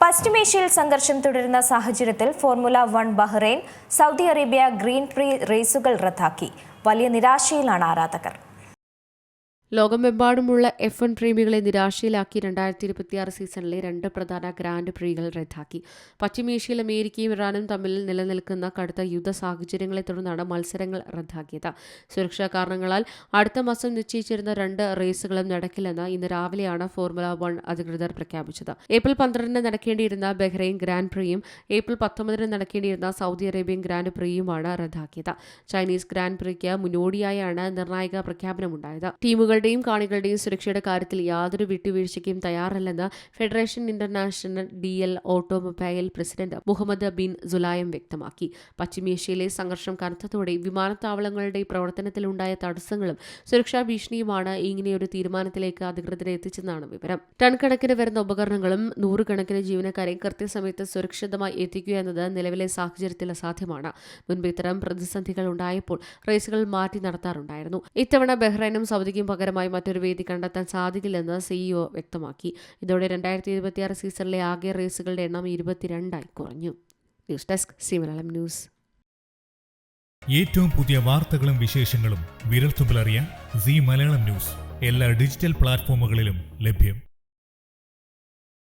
പശ്ചിമേഷ്യയിൽ സംഘർഷം തുടരുന്ന സാഹചര്യത്തിൽ formula 1 Bahrain Saudi Arabia grand prix റേസുകൾ റദ്ദാക്കി. വലിയ നിരാശയിലാണ് ആരാധകർ. ലോകമെമ്പാടുമുള്ള F1 പ്രേമികളെ നിരാശയിലാക്കി 2026 സീസണിലെ 2 പ്രധാന ഗ്രാൻഡ് പ്രീകൾ റദ്ദാക്കി. പശ്ചിമേഷ്യയിൽ അമേരിക്കയും ഇറാനും തമ്മിൽ നിലനിൽക്കുന്ന കടുത്ത യുദ്ധ സാഹചര്യങ്ങളെ തുടർന്നാണ് മത്സരങ്ങൾ റദ്ദാക്കിയത്. സുരക്ഷാ കാരണങ്ങളാൽ അടുത്ത മാസം നിശ്ചയിച്ചിരുന്ന 2 റേസുകളും നടക്കില്ലെന്ന് ഇന്ന് രാവിലെയാണ് ഫോർമുല 1 അധികൃതർ പ്രഖ്യാപിച്ചത്. ഏപ്രിൽ 12 നടക്കേണ്ടിയിരുന്ന ബഹ്റൈൻ ഗ്രാൻഡ് പ്രീയും ഏപ്രിൽ 19 നടക്കേണ്ടിയിരുന്ന സൗദി അറേബ്യൻ ഗ്രാൻഡ് പ്രീയുമാണ് റദ്ദാക്കിയത്. ചൈനീസ് ഗ്രാൻഡ് പ്രീക്ക് മുന്നോടിയായാണ് നിർണായക പ്രഖ്യാപനമുണ്ടായത്. ടീമുകളുടെയും കാണികളുടെയും സുരക്ഷയുടെ കാര്യത്തിൽ യാതൊരു വിട്ടുവീഴ്ചയ്ക്കും തയ്യാറല്ലെന്ന് federation international DL automobile president Mohammed bin Sulayem വ്യക്തമാക്കി. പശ്ചിമേഷ്യയിലെ സംഘർഷം കനത്തതോടെ വിമാനത്താവളങ്ങളുടെ പ്രവർത്തനത്തിലുണ്ടായ തടസ്സങ്ങളും സുരക്ഷാ ഭീഷണിയുമാണ് ഇങ്ങനെയൊരു തീരുമാനത്തിലേക്ക് അധികൃതരെ എത്തിച്ചെന്നാണ് വിവരം. ടൺ കണക്കിന് വരുന്ന ഉപകരണങ്ങളും 100 കണക്കിന് ജീവനക്കാരെയും കൃത്യസമയത്ത് സുരക്ഷിതമായി എത്തിക്കുക എന്നത് നിലവിലെ സാഹചര്യത്തിൽ അസാധ്യമാണ്. മുൻപ് ഇത്തരം പ്രതിസന്ധികൾ ഉണ്ടായപ്പോൾ റേസുകൾ മാറ്റി നടത്താറുണ്ടായിരുന്നു. ഇത്തവണ ബഹ്റൈനും സൗദിക്കും പകരമായി മറ്റൊരു വേദി കണ്ടെത്താൻ സാധിക്കില്ലെന്ന് CEO വ്യക്തമാക്കി. ഇതോടെ 2026 സീസണിലെ ആകെ റേസുകളുടെ എണ്ണം 22 കുറഞ്ഞു. News desk C Malayalam news. ഏറ്റവും പുതിയ വാർത്തകളും വിശേഷങ്ങളും വിരൽത്തുമ്പിലറിയാൻ സി മലയാളം ന്യൂസ് എല്ലാ ഡിജിറ്റൽ പ്ലാറ്റ്ഫോമുകളിലും ലഭ്യം.